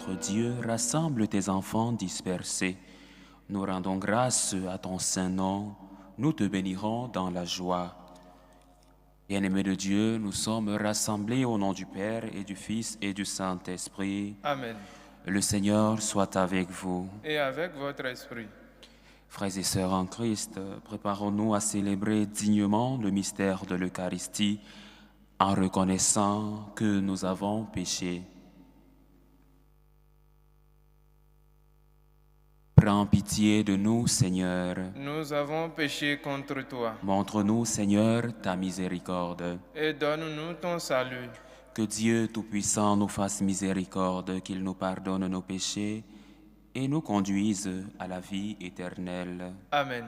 notre Dieu, rassemble tes enfants dispersés. Nous rendons grâce à ton saint nom, nous te bénirons dans la joie. Bien-aimés de Dieu, nous sommes rassemblés au nom du Père et du Fils et du Saint-Esprit. Amen. Le Seigneur soit avec vous. Et avec votre esprit. Frères et sœurs en Christ, préparons-nous à célébrer dignement le mystère de l'Eucharistie en reconnaissant que nous avons péché. Prends pitié de nous, Seigneur. Nous avons péché contre toi. Montre-nous, Seigneur, ta miséricorde. Et donne-nous ton salut. Que Dieu Tout-Puissant nous fasse miséricorde, qu'il nous pardonne nos péchés et nous conduise à la vie éternelle. Amen.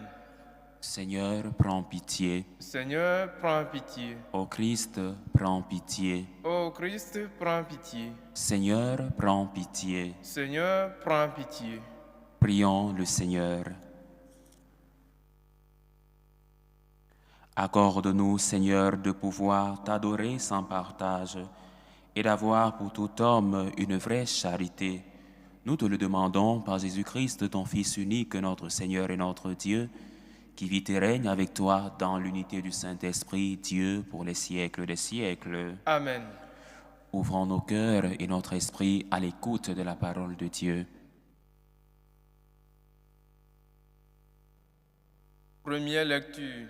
Seigneur, prends pitié. Seigneur, prends pitié. Ô Christ, prends pitié. Ô Christ, prends pitié. Seigneur, prends pitié. Seigneur, prends pitié. Prions le Seigneur. Accorde-nous, Seigneur, de pouvoir t'adorer sans partage et d'avoir pour tout homme une vraie charité. Nous te le demandons par Jésus-Christ, ton Fils unique, notre Seigneur et notre Dieu, qui vit et règne avec toi dans l'unité du Saint-Esprit, Dieu, pour les siècles des siècles. Amen. Ouvrons nos cœurs et notre esprit à l'écoute de la parole de Dieu. Première lecture.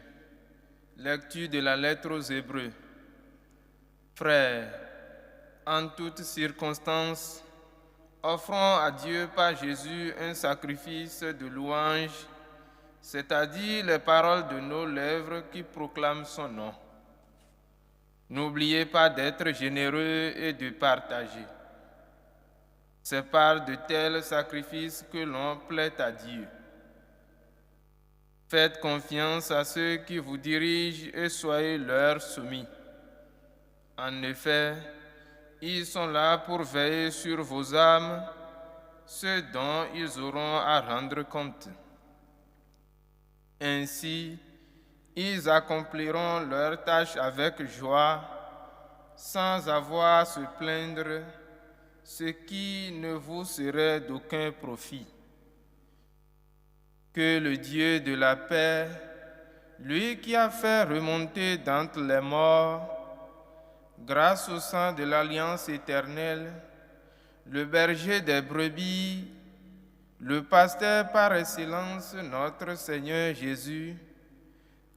Lecture de la lettre aux Hébreux. Frères, en toutes circonstances, offrons à Dieu par Jésus un sacrifice de louange, c'est-à-dire les paroles de nos lèvres qui proclament son nom. N'oubliez pas d'être généreux et de partager. C'est par de tels sacrifices que l'on plaît à Dieu. Faites confiance à ceux qui vous dirigent et soyez leur soumis. En effet, ils sont là pour veiller sur vos âmes, ceux dont ils auront à rendre compte. Ainsi, ils accompliront leur tâche avec joie, sans avoir à se plaindre, ce qui ne vous serait d'aucun profit. Que le Dieu de la paix, lui qui a fait remonter d'entre les morts, grâce au sang de l'alliance éternelle, le berger des brebis, le pasteur par excellence, notre Seigneur Jésus,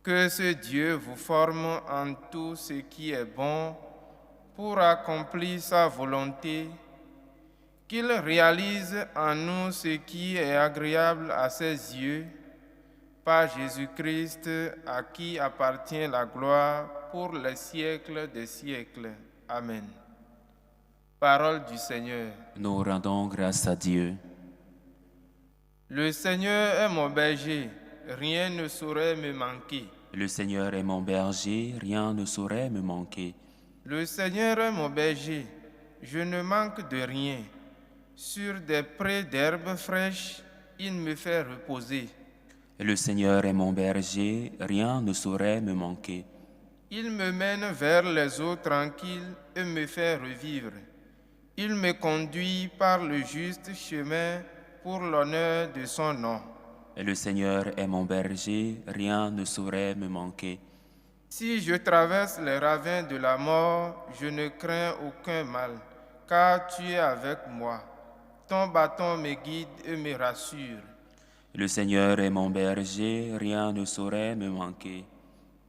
que ce Dieu vous forme en tout ce qui est bon pour accomplir sa volonté, qu'il réalise en nous ce qui est agréable à ses yeux, par Jésus-Christ, à qui appartient la gloire pour les siècles des siècles. Amen. Parole du Seigneur. Nous rendons grâce à Dieu. Le Seigneur est mon berger, rien ne saurait me manquer. Le Seigneur est mon berger, rien ne saurait me manquer. Le Seigneur est mon berger, je ne manque de rien. Sur des prés d'herbes fraîches, il me fait reposer. Le Seigneur est mon berger, rien ne saurait me manquer. Il me mène vers les eaux tranquilles et me fait revivre. Il me conduit par le juste chemin pour l'honneur de son nom. Le Seigneur est mon berger, rien ne saurait me manquer. Si je traverse les ravins de la mort, je ne crains aucun mal, car tu es avec moi. Ton bâton me guide et me rassure. Le Seigneur est mon berger, rien ne saurait me manquer.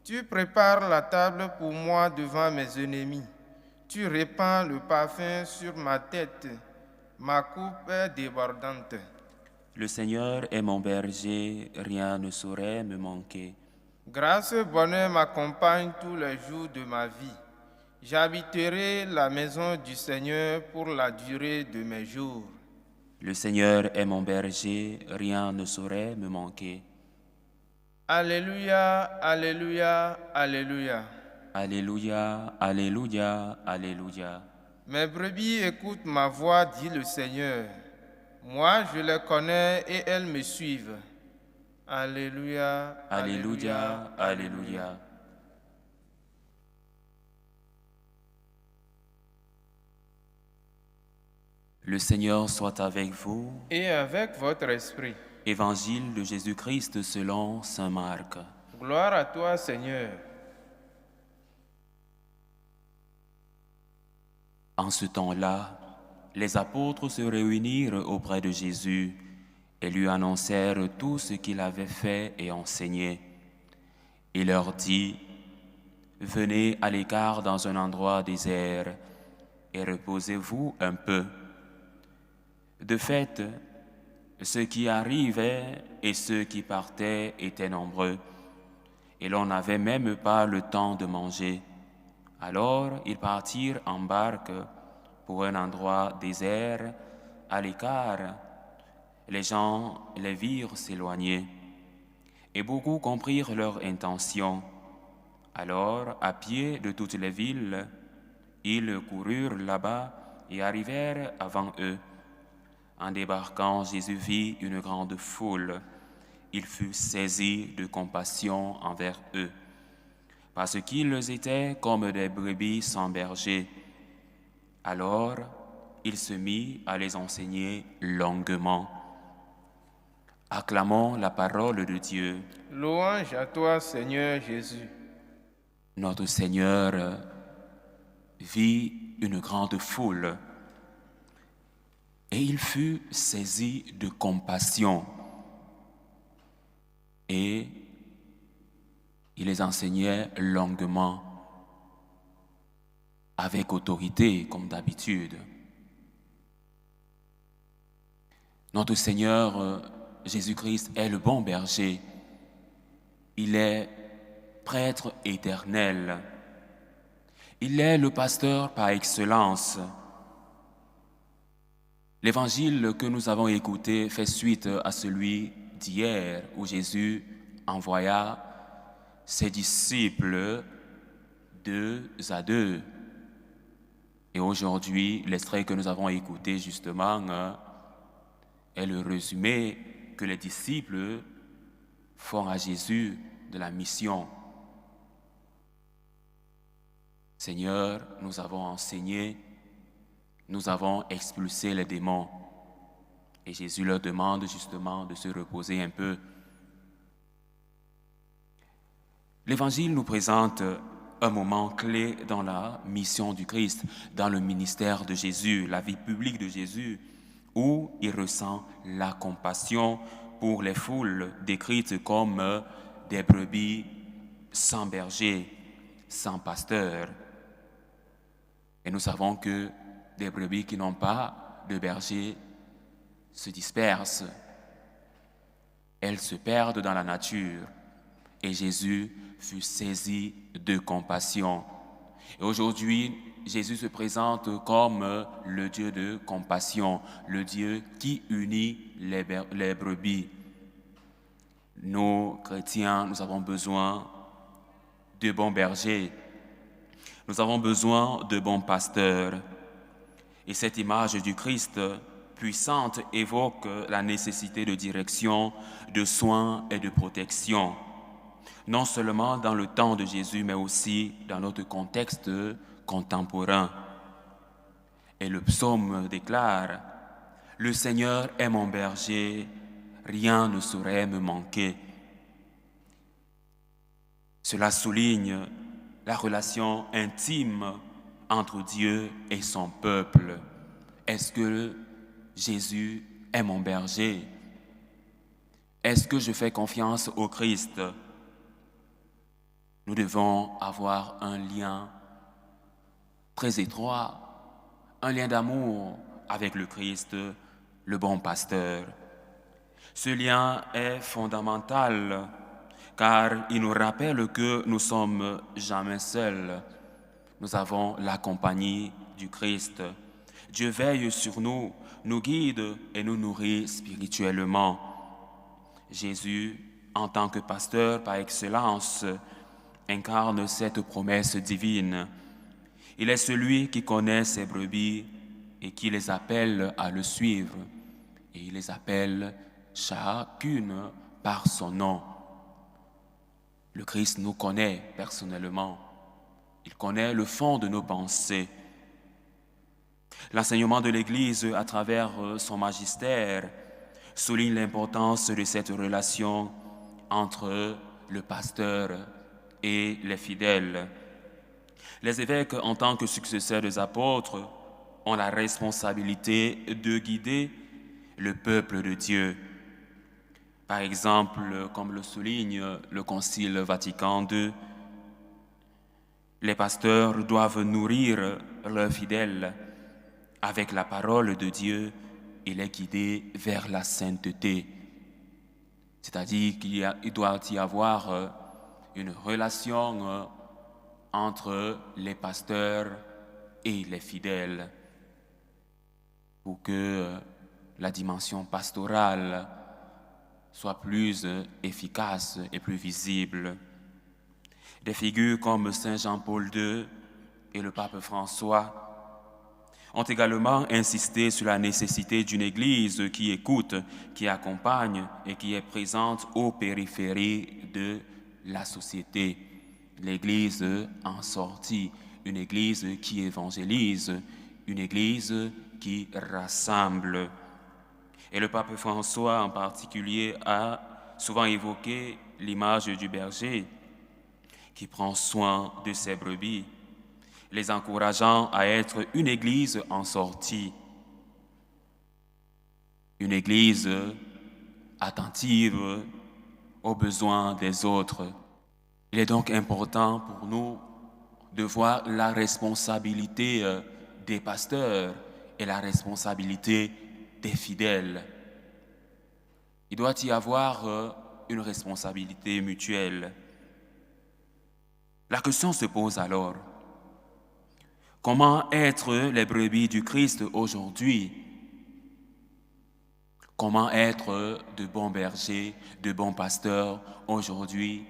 Tu prépares la table pour moi devant mes ennemis. Tu répands le parfum sur ma tête. Ma coupe est débordante. Le Seigneur est mon berger, rien ne saurait me manquer. Grâce et bonheur m'accompagnent tous les jours de ma vie. J'habiterai la maison du Seigneur pour la durée de mes jours. Le Seigneur est mon berger, rien ne saurait me manquer. Alléluia, alléluia, alléluia. Alléluia, alléluia, alléluia. Mes brebis écoutent ma voix, dit le Seigneur. Moi, je les connais et elles me suivent. Alléluia, Alléluia, alléluia. Le Seigneur soit avec vous. et avec votre esprit. Évangile de Jésus-Christ selon saint Marc. Gloire à toi, Seigneur. En ce temps-là, les apôtres se réunirent auprès de Jésus et lui annoncèrent tout ce qu'il avait fait et enseigné. Il leur dit, « Venez à l'écart dans un endroit désert et reposez-vous un peu. » De fait, ceux qui arrivaient et ceux qui partaient étaient nombreux, et l'on n'avait même pas le temps de manger. Alors ils partirent en barque pour un endroit désert, à l'écart. Les gens les virent s'éloigner, et beaucoup comprirent leur intention. Alors, à pied de toutes les villes, ils coururent là-bas et arrivèrent avant eux. En débarquant, Jésus vit une grande foule. Il fut saisi de compassion envers eux, parce qu'ils étaient comme des brebis sans berger. Alors, il se mit à les enseigner longuement. Acclamons la parole de Dieu. Louange à toi, Seigneur Jésus. Notre Seigneur vit une grande foule et il fut saisi de compassion et il les enseignait longuement, avec autorité comme d'habitude. Notre Seigneur Jésus-Christ est le bon berger. Il est prêtre éternel. Il est le pasteur par excellence. L'évangile que nous avons écouté fait suite à celui d'hier où Jésus envoya ses disciples 2 à 2. Et aujourd'hui, l'extrait que nous avons écouté justement est le résumé que les disciples font à Jésus de la mission. Seigneur, nous avons enseigné, nous avons expulsé les démons. Et Jésus leur demande justement de se reposer un peu. L'Évangile nous présente un moment clé dans la mission du Christ, dans le ministère de Jésus, la vie publique de Jésus, où il ressent la compassion pour les foules décrites comme des brebis sans berger, sans pasteur. Et nous savons que des brebis qui n'ont pas de berger se dispersent. Elles se perdent dans la nature. Et Jésus fut saisi de compassion. Et aujourd'hui, Jésus se présente comme le Dieu de compassion, le Dieu qui unit les brebis. Nous, chrétiens, nous avons besoin de bons bergers. Nous avons besoin de bons pasteurs. Et cette image du Christ puissante évoque la nécessité de direction, de soins et de protection. Non seulement dans le temps de Jésus, mais aussi dans notre contexte contemporain. Et le psaume déclare, « Le Seigneur est mon berger, rien ne saurait me manquer. » Cela souligne la relation intime entre Dieu et son peuple. Est-ce que Jésus est mon berger? Est-ce que je fais confiance au Christ? Nous devons avoir un lien très étroit, un lien d'amour avec le Christ, le bon pasteur. Ce lien est fondamental car il nous rappelle que nous ne sommes jamais seuls. Nous avons la compagnie du Christ. Dieu veille sur nous, nous guide et nous nourrit spirituellement. Jésus, en tant que pasteur par excellence, incarne cette promesse divine. Il est celui qui connaît ses brebis et qui les appelle à le suivre. Et il les appelle chacune par son nom. Le Christ nous connaît personnellement. Il connaît le fond de nos pensées. L'enseignement de l'Église à travers son magistère souligne l'importance de cette relation entre le pasteur et les fidèles. Les évêques, en tant que successeurs des apôtres, ont la responsabilité de guider le peuple de Dieu. Par exemple, comme le souligne le Concile Vatican II, les pasteurs doivent nourrir leurs fidèles avec la parole de Dieu et les guider vers la sainteté. C'est-à-dire qu'il doit y avoir une relation entre les pasteurs et les fidèles pour que la dimension pastorale soit plus efficace et plus visible. Des figures comme Saint Jean-Paul II et le pape François ont également insisté sur la nécessité d'une Église qui écoute, qui accompagne et qui est présente aux périphéries de la société. L'Église en sortie, une Église qui évangélise, une Église qui rassemble. Et le pape François en particulier a souvent évoqué l'image du berger qui prend soin de ses brebis, les encourageant à être une Église en sortie, une Église attentive aux besoins des autres. Il est donc important pour nous de voir la responsabilité des pasteurs et la responsabilité des fidèles. Il doit y avoir une responsabilité mutuelle. La question se pose alors, comment être les brebis du Christ aujourd'hui? Comment être de bons bergers, de bons pasteurs aujourd'hui,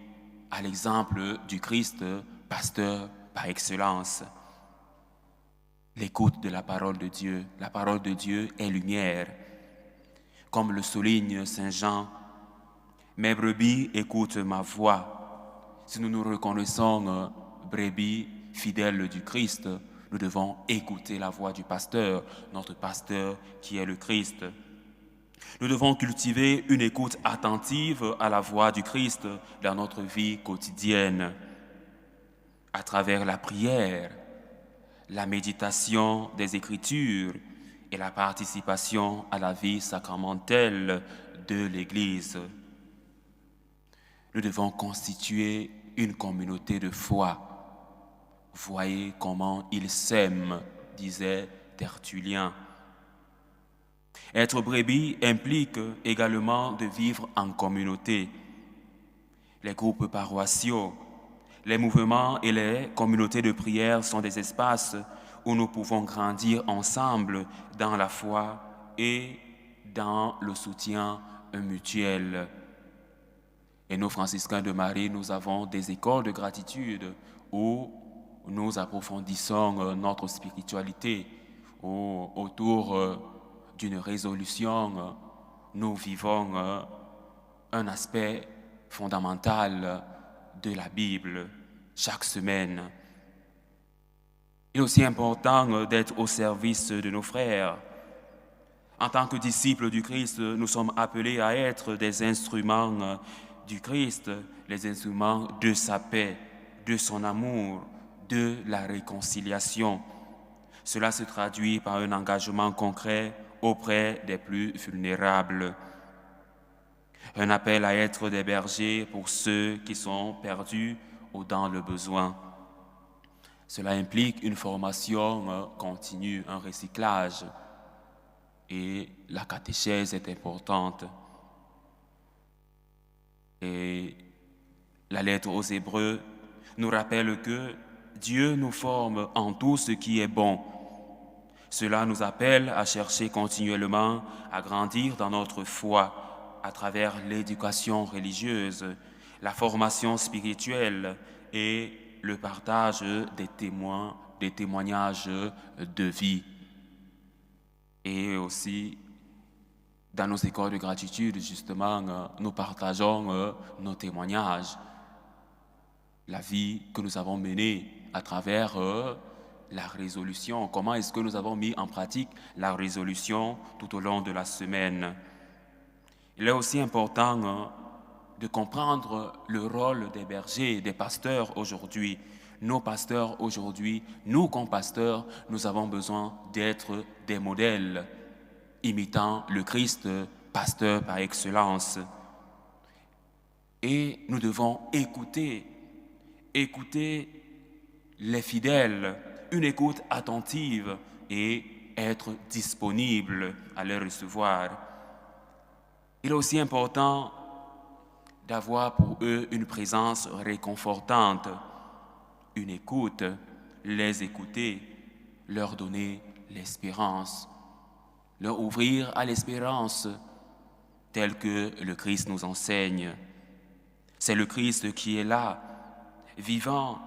à l'exemple du Christ, pasteur par excellence? L'écoute de la parole de Dieu. La parole de Dieu est lumière. Comme le souligne Saint Jean, « Mes brebis écoutent ma voix ». Si nous nous reconnaissons brebis fidèles du Christ, nous devons écouter la voix du pasteur, notre pasteur qui est le Christ. Nous devons cultiver une écoute attentive à la voix du Christ dans notre vie quotidienne, à travers la prière, la méditation des Écritures et la participation à la vie sacramentelle de l'Église. Nous devons constituer une communauté de foi. Voyez comment ils s'aiment, disait Tertullien. Être brebis implique également de vivre en communauté. Les groupes paroissiaux, les mouvements et les communautés de prière sont des espaces où nous pouvons grandir ensemble dans la foi et dans le soutien mutuel. Et nous, franciscains de Marie, nous avons des écoles de gratitude où nous approfondissons notre spiritualité, où autour d'une résolution, nous vivons un aspect fondamental de la Bible chaque semaine. Il est aussi important d'être au service de nos frères. En tant que disciples du Christ, nous sommes appelés à être des instruments du Christ, les instruments de sa paix, de son amour, de la réconciliation. Cela se traduit par un engagement concret auprès des plus vulnérables. Un appel à être des bergers pour ceux qui sont perdus ou dans le besoin. Cela implique une formation continue, un recyclage. Et la catéchèse est importante. Et la lettre aux Hébreux nous rappelle que Dieu nous forme en tout ce qui est bon. Cela nous appelle à chercher continuellement à grandir dans notre foi à travers l'éducation religieuse, la formation spirituelle et le partage des témoignages de vie. Et aussi, dans nos écoles de gratitude, justement, nous partageons nos témoignages, la vie que nous avons menée à travers la résolution, comment est-ce que nous avons mis en pratique la résolution tout au long de la semaine. Il est aussi important de comprendre le rôle des bergers, des pasteurs aujourd'hui. Nos pasteurs aujourd'hui, nous comme pasteurs, nous avons besoin d'être des modèles imitant le Christ, pasteur par excellence. Et nous devons écouter les fidèles, une écoute attentive et être disponible à les recevoir. Il est aussi important d'avoir pour eux une présence réconfortante, une écoute, les écouter, leur donner l'espérance, leur ouvrir à l'espérance telle que le Christ nous enseigne. C'est le Christ qui est là, vivant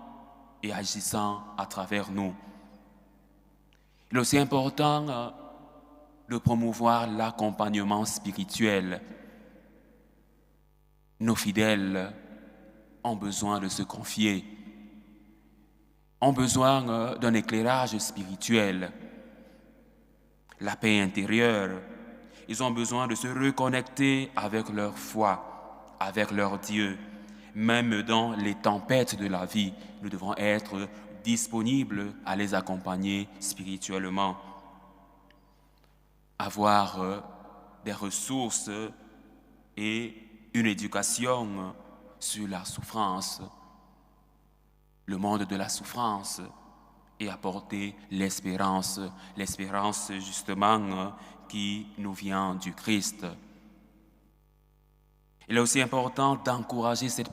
et agissant à travers nous. Il est aussi important de promouvoir l'accompagnement spirituel. Nos fidèles ont besoin de se confier, ont besoin d'un éclairage spirituel, la paix intérieure. Ils ont besoin de se reconnecter avec leur foi, avec leur Dieu. Même dans les tempêtes de la vie, nous devons être disponibles à les accompagner spirituellement. Avoir des ressources et une éducation sur la souffrance, le monde de la souffrance, et apporter l'espérance justement qui nous vient du Christ. Il est aussi important d'encourager ces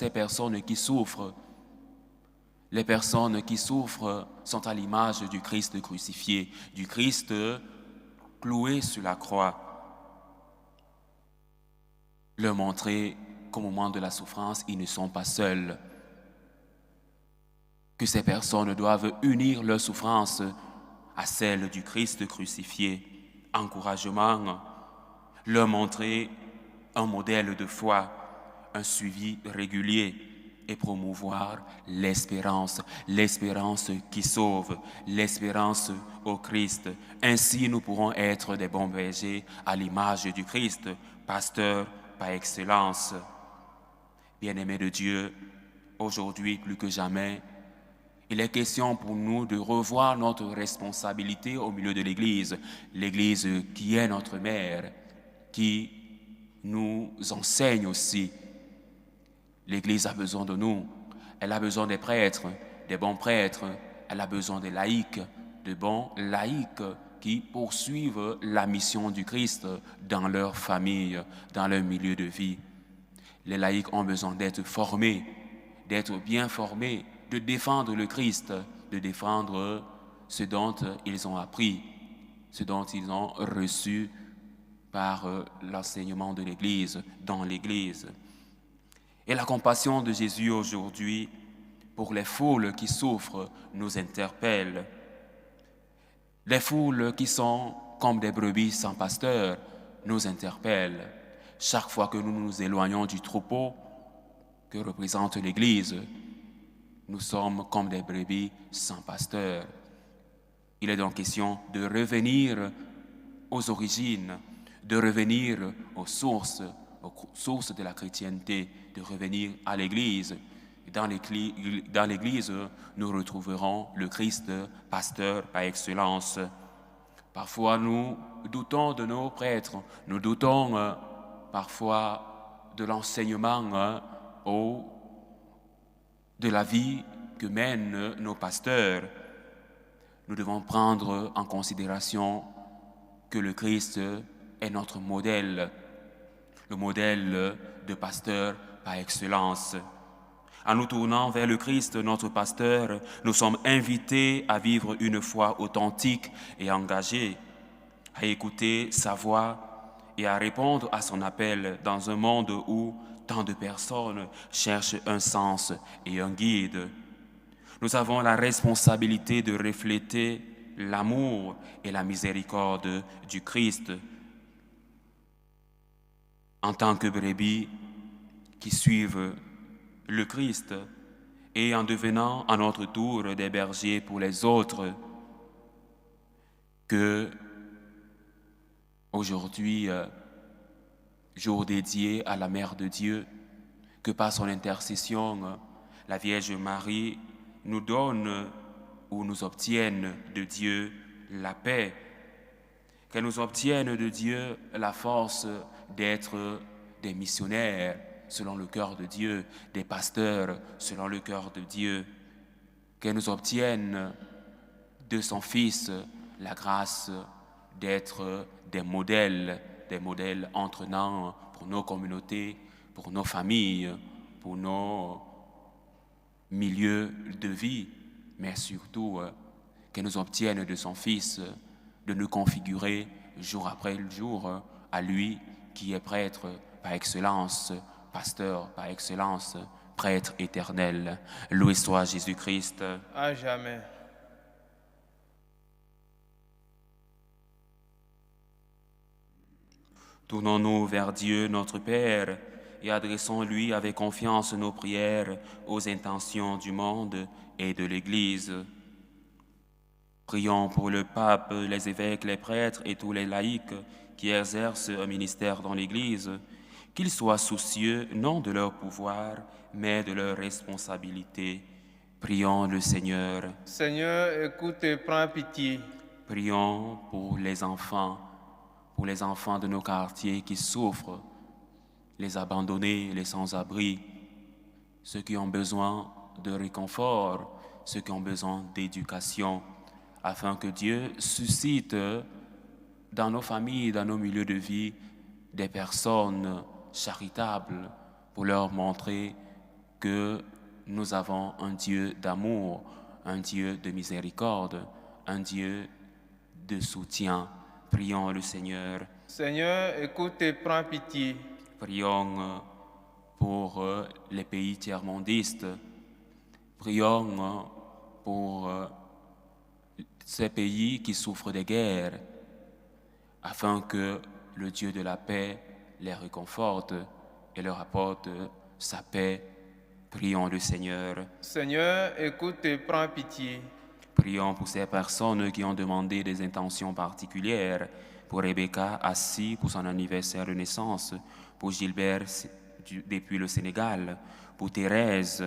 personnes qui souffrent. Les personnes qui souffrent sont à l'image du Christ crucifié, du Christ cloué sur la croix. Leur montrer qu'au moment de la souffrance, ils ne sont pas seuls. Que ces personnes doivent unir leur souffrance à celle du Christ crucifié. Encouragement, leur montrer un modèle de foi, un suivi régulier et promouvoir l'espérance qui sauve, l'espérance au Christ. Ainsi, nous pourrons être des bons bergers à l'image du Christ, pasteur par excellence. Bien-aimés de Dieu, aujourd'hui plus que jamais, il est question pour nous de revoir notre responsabilité au milieu de l'Église, l'Église qui est notre mère, qui nous enseigne aussi. L'Église a besoin de nous, elle a besoin des prêtres, des bons prêtres, elle a besoin des laïcs, de bons laïcs qui poursuivent la mission du Christ dans leur famille, dans leur milieu de vie. Les laïcs ont besoin d'être formés, d'être bien formés, de défendre le Christ, de défendre ce dont ils ont appris, ce dont ils ont reçu par l'enseignement de l'Église, dans l'Église. Et la compassion de Jésus aujourd'hui pour les foules qui souffrent nous interpelle. Les foules qui sont comme des brebis sans pasteur nous interpellent. Chaque fois que nous nous éloignons du troupeau que représente l'Église, nous sommes comme des brebis sans pasteur. Il est donc question de revenir aux origines, de revenir aux sources de la chrétienté, de revenir à l'Église. Dans l'Église, nous retrouverons le Christ, pasteur par excellence. Parfois, nous doutons de nos prêtres, nous doutons parfois de l'enseignement ou de la vie que mènent nos pasteurs. Nous devons prendre en considération que le Christ est notre modèle, le modèle de pasteur par excellence. En nous tournant vers le Christ, notre pasteur, nous sommes invités à vivre une foi authentique et engagée, à écouter sa voix et à répondre à son appel dans un monde où tant de personnes cherchent un sens et un guide. Nous avons la responsabilité de refléter l'amour et la miséricorde du Christ. En tant que brebis qui suivent le Christ et en devenant à notre tour des bergers pour les autres, que aujourd'hui, jour dédié à la Mère de Dieu, que par son intercession, la Vierge Marie nous donne ou nous obtienne de Dieu la paix, qu'elle nous obtienne de Dieu la force d'être des missionnaires selon le cœur de Dieu, des pasteurs selon le cœur de Dieu, qu'elle nous obtienne de son Fils la grâce d'être des modèles entraînants pour nos communautés, pour nos familles, pour nos milieux de vie, mais surtout qu'elle nous obtienne de son Fils de nous configurer jour après jour à lui qui est prêtre par excellence, pasteur par excellence, prêtre éternel. Loué soit Jésus-Christ. À jamais. Tournons-nous vers Dieu notre Père et adressons-lui avec confiance nos prières aux intentions du monde et de l'Église. Prions pour le pape, les évêques, les prêtres et tous les laïcs qui exercent un ministère dans l'Église, qu'ils soient soucieux non de leur pouvoir, mais de leur responsabilité. Prions le Seigneur. Seigneur, écoute et prends pitié. Prions pour les enfants de nos quartiers qui souffrent, les abandonnés, les sans-abri, ceux qui ont besoin de réconfort, ceux qui ont besoin d'éducation, afin que Dieu suscite dans nos familles, dans nos milieux de vie, des personnes charitables pour leur montrer que nous avons un Dieu d'amour, un Dieu de miséricorde, un Dieu de soutien. Prions le Seigneur. Seigneur, écoute et prends pitié. Prions pour les pays tiers-mondistes. Prions pour ces pays qui souffrent des guerres, afin que le Dieu de la paix les réconforte et leur apporte sa paix. Prions le Seigneur. Seigneur, écoute et prends pitié. Prions pour ces personnes qui ont demandé des intentions particulières, pour Rebecca Assis pour son anniversaire de naissance, pour Gilbert depuis le Sénégal, pour Thérèse,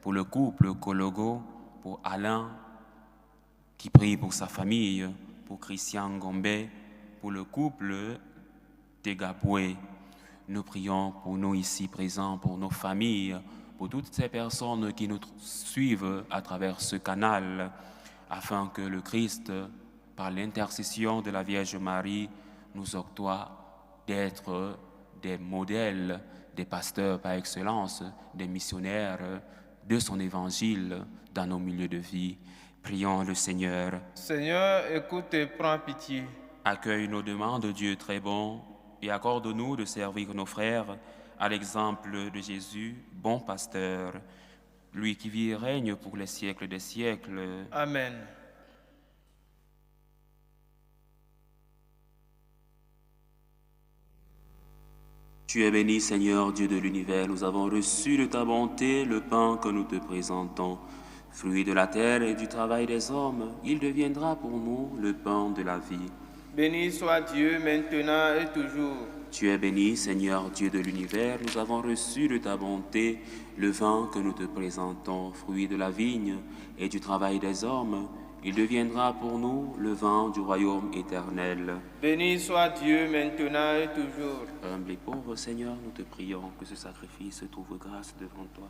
pour le couple Kologo, pour Alain qui prie pour sa famille, pour Christian Gombe, pour le couple Tegaboué. Nous prions pour nous ici présents, pour nos familles, pour toutes ces personnes qui nous suivent à travers ce canal, afin que le Christ, par l'intercession de la Vierge Marie, nous octroie d'être des modèles, des pasteurs par excellence, des missionnaires de son évangile dans nos milieux de vie. Prions le Seigneur. Seigneur, écoute et prends pitié. Accueille nos demandes, Dieu très bon, et accorde-nous de servir nos frères à l'exemple de Jésus, bon pasteur, lui qui vit et règne pour les siècles des siècles. Amen. Tu es béni, Seigneur, Dieu de l'univers. Nous avons reçu de ta bonté le pain que nous te présentons. Fruit de la terre et du travail des hommes, il deviendra pour nous le pain de la vie. Béni soit Dieu maintenant et toujours. Tu es béni, Seigneur, Dieu de l'univers. Nous avons reçu de ta bonté le vin que nous te présentons. Fruit de la vigne et du travail des hommes, il deviendra pour nous le vin du royaume éternel. Béni soit Dieu maintenant et toujours. Humble et pauvre Seigneur, nous te prions que ce sacrifice trouve grâce devant toi.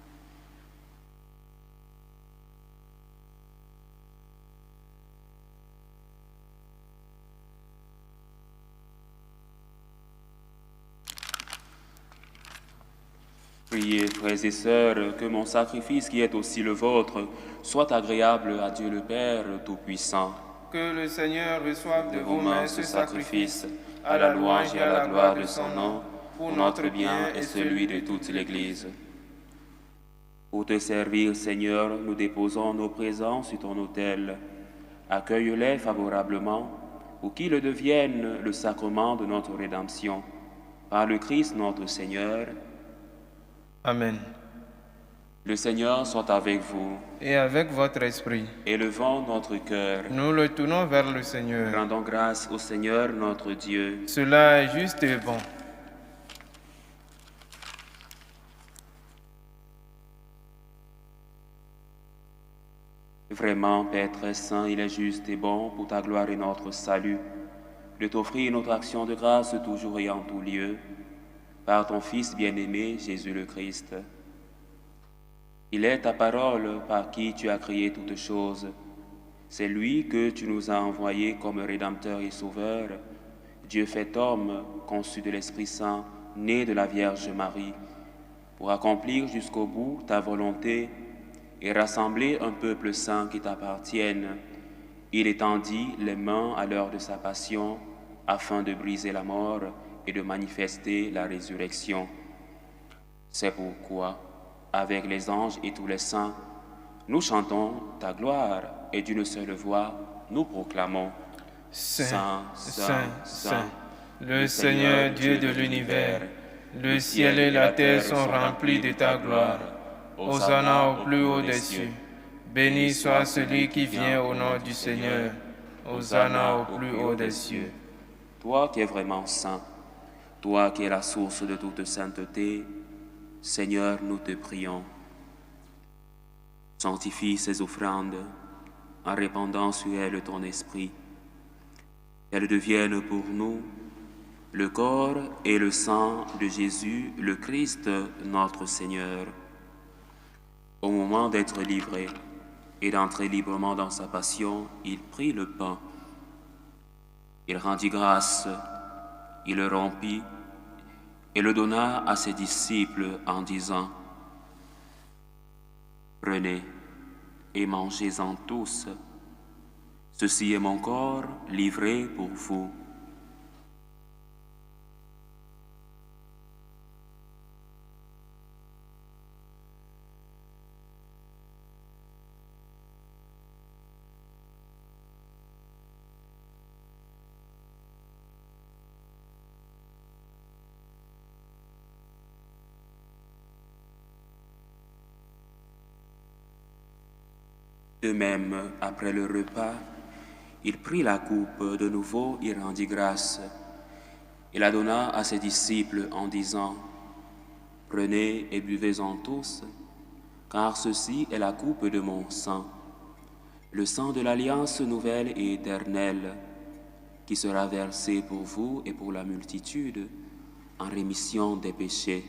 Priez, frères et sœurs, que mon sacrifice qui est aussi le vôtre soit agréable à Dieu le Père Tout-Puissant. Que le Seigneur reçoive De vos mains ce sacrifice, à la louange et à la gloire de son nom, pour notre bien et celui de toute l'Église. Pour te servir, Seigneur, nous déposons nos présents sur ton autel. Accueille-les favorablement, pour qu'ils deviennent le sacrement de notre rédemption. Par le Christ notre Seigneur. Amen. Le Seigneur soit avec vous. Et avec votre esprit. Élevons notre cœur. Nous le tournons vers le Seigneur. Rendons grâce au Seigneur notre Dieu. Cela est juste et bon. Vraiment, Père très saint, il est juste et bon pour ta gloire et notre salut de t'offrir notre action de grâce toujours et en tout lieu, par ton Fils bien-aimé, Jésus le Christ. Il est ta parole par qui tu as créé toutes choses. C'est lui que tu nous as envoyé comme Rédempteur et Sauveur, Dieu fait homme, conçu de l'Esprit Saint, né de la Vierge Marie, pour accomplir jusqu'au bout ta volonté et rassembler un peuple saint qui t'appartienne. Il étendit les mains à l'heure de sa passion afin de briser la mort et de manifester la résurrection. C'est pourquoi, avec les anges et tous les saints, nous chantons ta gloire et d'une seule voix, nous proclamons Saint, Saint, Saint, le Seigneur Dieu de l'univers, le ciel et la terre sont remplis de ta gloire. Hosanna au plus haut des cieux. Béni soit celui qui vient au nom du Seigneur. Hosanna au plus haut des cieux. Toi qui es vraiment saint, toi qui es la source de toute sainteté, Seigneur, nous te prions. Sanctifie ces offrandes en répandant sur elles ton esprit. Qu'elles deviennent pour nous le corps et le sang de Jésus, le Christ, notre Seigneur. Au moment d'être livré et d'entrer librement dans sa passion, il prit le pain. Il rendit grâce, il le rompit et le donna à ses disciples en disant : « Prenez et mangez-en tous. Ceci est mon corps livré pour vous. » De même, après le repas, il prit la coupe de nouveau, il rendit grâce. Il la donna à ses disciples en disant : « Prenez et buvez-en tous, car ceci est la coupe de mon sang, le sang de l'alliance nouvelle et éternelle, qui sera versé pour vous et pour la multitude en rémission des péchés.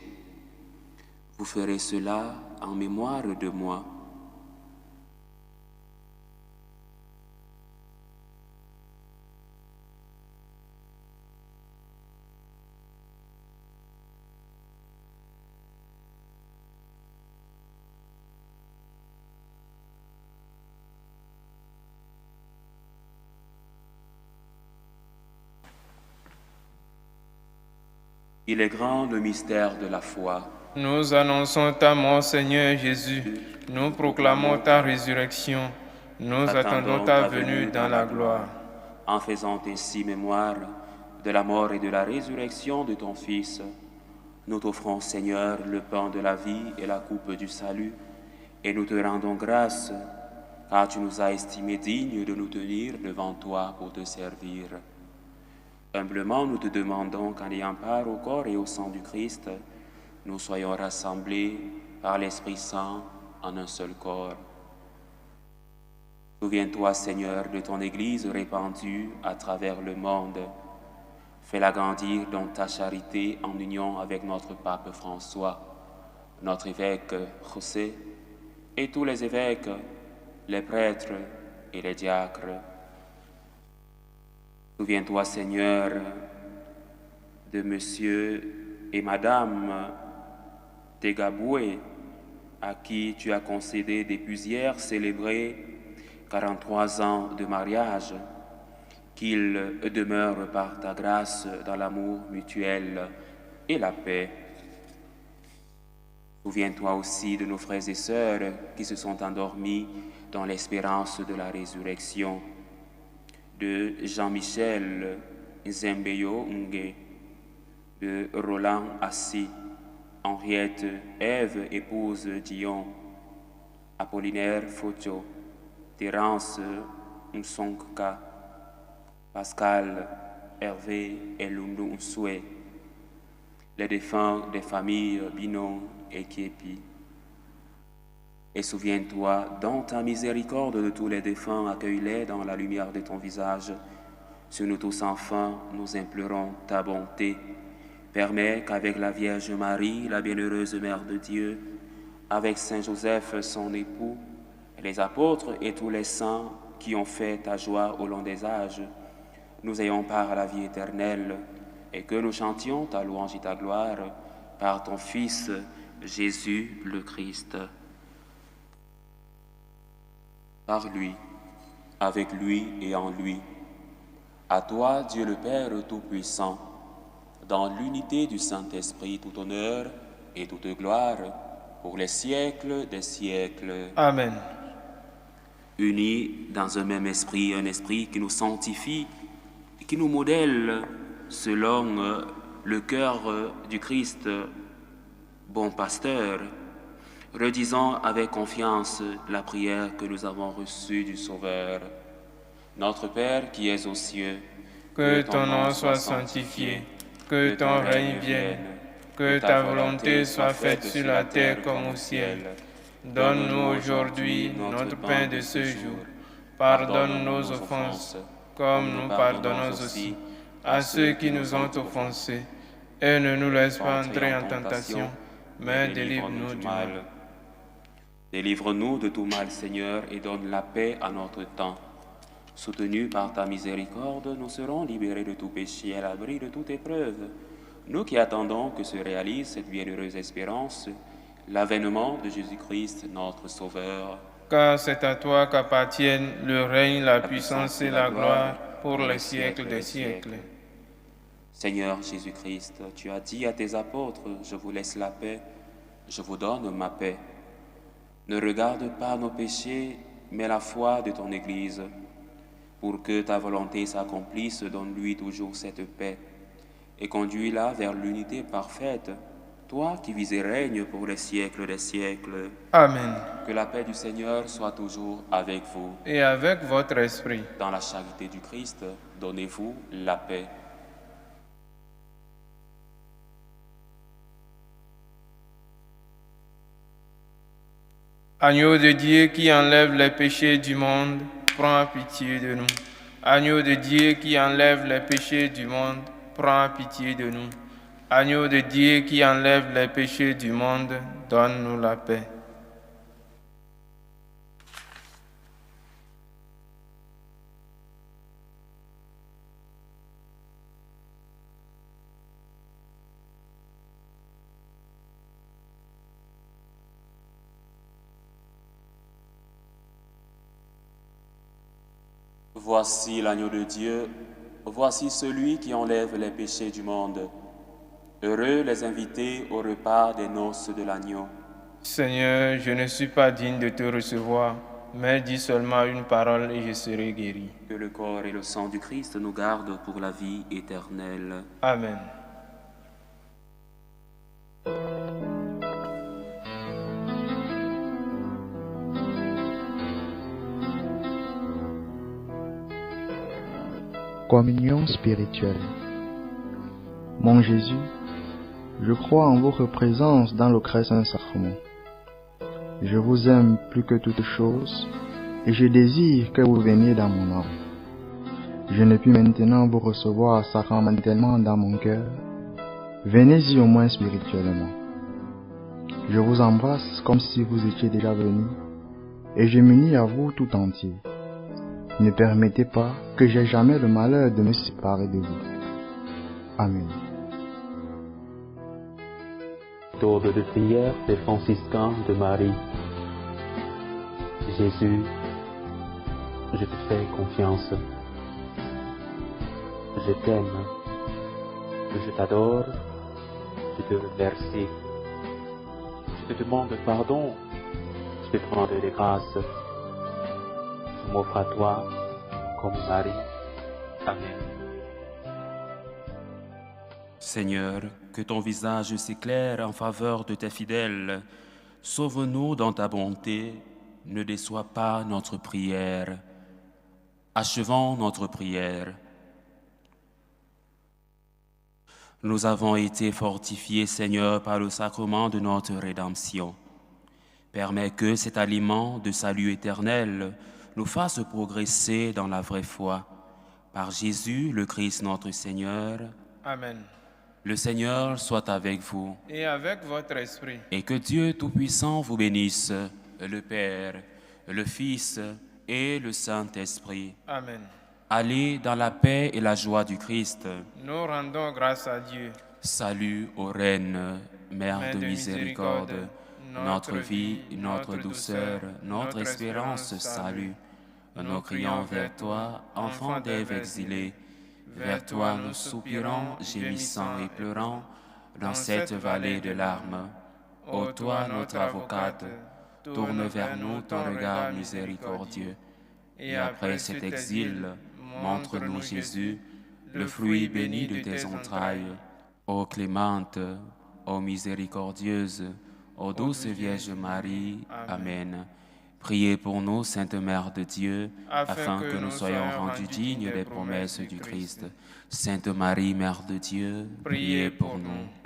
Vous ferez cela en mémoire de moi. » Il est grand le mystère de la foi. Nous annonçons ta mort, Seigneur Jésus. Nous proclamons ta résurrection. Nous attendons ta venue dans la gloire. En faisant ainsi mémoire de la mort et de la résurrection de ton Fils, nous t'offrons, Seigneur, le pain de la vie et la coupe du salut, et nous te rendons grâce, car tu nous as estimés dignes de nous tenir devant toi pour te servir. Humblement, nous te demandons qu'en ayant part au corps et au sang du Christ, nous soyons rassemblés par l'Esprit Saint en un seul corps. Souviens-toi, Seigneur, de ton Église répandue à travers le monde. Fais-la grandir dans ta charité en union avec notre pape François, notre évêque José, et tous les évêques, les prêtres et les diacres. Souviens-toi, Seigneur, de Monsieur et Madame Tegaboué, à qui tu as concédé depuis hier célébrer 43 ans de mariage, qu'ils demeurent par ta grâce dans l'amour mutuel et la paix. Souviens-toi aussi de nos frères et sœurs qui se sont endormis dans l'espérance de la résurrection, de Jean-Michel Zembeyo Ngue, de Roland Assis, Henriette Ève, épouse Dion, Apollinaire Focho, Terence Nsongka, Pascal, Hervé et Lundu Nsoué, les défunts des familles Binon et Kiepi. Et souviens-toi, dans ta miséricorde de tous les défunts, accueille-les dans la lumière de ton visage. Sur nous tous enfin, nous implorons ta bonté. Permets qu'avec la Vierge Marie, la bienheureuse Mère de Dieu, avec Saint Joseph, son époux, les apôtres et tous les saints qui ont fait ta joie au long des âges, nous ayons part à la vie éternelle et que nous chantions ta louange et ta gloire par ton Fils, Jésus le Christ. Par lui, avec lui et en lui, à toi, Dieu le Père Tout-Puissant, dans l'unité du Saint-Esprit, tout honneur et toute gloire, pour les siècles des siècles. Amen. Unis dans un même esprit, un esprit qui nous sanctifie, qui nous modèle selon le cœur du Christ, bon pasteur, redisons avec confiance la prière que nous avons reçue du Sauveur. Notre Père qui es aux cieux, que ton nom soit sanctifié, que ton règne vienne, que ta volonté soit faite sur la terre comme au ciel. Donne-nous aujourd'hui notre pain de ce jour. Pardonne nos offenses, comme nous pardonnons aussi à ceux qui nous ont offensés. Et ne nous laisse pas entrer en tentation, mais délivre-nous du mal. Délivre-nous de tout mal, Seigneur, et donne la paix à notre temps. Soutenus par ta miséricorde, nous serons libérés de tout péché et à l'abri de toute épreuve. Nous qui attendons que se réalise cette bienheureuse espérance, l'avènement de Jésus-Christ, notre Sauveur. Car c'est à toi qu'appartiennent le règne, la puissance et la gloire pour les siècles des siècles. Seigneur Jésus-Christ, tu as dit à tes apôtres, je vous laisse la paix, je vous donne ma paix. Ne regarde pas nos péchés, mais la foi de ton Église. Pour que ta volonté s'accomplisse, donne-lui toujours cette paix et conduis-la vers l'unité parfaite, toi qui vis et règnes pour les siècles des siècles. Amen. Que la paix du Seigneur soit toujours avec vous. Et avec votre esprit. Dans la charité du Christ, donnez-vous la paix. Agneau de Dieu qui enlève les péchés du monde, prends pitié de nous. Agneau de Dieu qui enlève les péchés du monde, prends pitié de nous. Agneau de Dieu qui enlève les péchés du monde, donne-nous la paix. Voici l'agneau de Dieu, voici celui qui enlève les péchés du monde. Heureux les invités au repas des noces de l'agneau. Seigneur, je ne suis pas digne de te recevoir, mais dis seulement une parole et je serai guéri. Que le corps et le sang du Christ nous gardent pour la vie éternelle. Amen. Communion spirituelle. Mon Jésus, je crois en votre présence dans le très saint sacrement. Je vous aime plus que toute chose et je désire que vous veniez dans mon âme. Je ne puis maintenant vous recevoir sacramentellement dans mon cœur. Venez-y au moins spirituellement. Je vous embrasse comme si vous étiez déjà venu et je m'unis à vous tout entier. Ne permettez pas que j'aie jamais le malheur de me séparer de vous. Amen. Tour de prière des franciscains de Marie. Jésus, je te fais confiance. Je t'aime. Je t'adore. Je te remercie. Je te demande pardon. Je te demande des grâces. Je m'offre à toi comme Marie. Amen. Seigneur, que ton visage s'éclaire en faveur de tes fidèles. Sauve-nous dans ta bonté ne déçois pas notre prière. Achevons notre prière. Nous avons été fortifiés, Seigneur, par le sacrement de notre rédemption. Permets que cet aliment de salut éternel nous fasse progresser dans la vraie foi. Par Jésus, le Christ notre Seigneur. Amen. Le Seigneur soit avec vous. Et avec votre esprit. Et que Dieu Tout-Puissant vous bénisse, le Père, le Fils et le Saint-Esprit. Amen. Allez dans la paix et la joie du Christ. Nous rendons grâce à Dieu. Salut ô Reine, Mère de miséricorde, notre vie, notre douceur, notre espérance, salut. Nous crions vers toi, enfant d'Ève exilée. Vers toi nous soupirons, gémissant et pleurant, dans cette vallée de larmes. Ô toi, notre avocate, tourne vers nous ton regard miséricordieux. Et après cet exil, montre-nous Jésus, le fruit béni de tes entrailles. Ô clémente, ô miséricordieuse, ô douce Vierge Marie. Amen. Priez pour nous, Sainte Mère de Dieu, afin que nous soyons rendus dignes des promesses du Christ. Sainte Marie, Mère de Dieu, priez pour nous.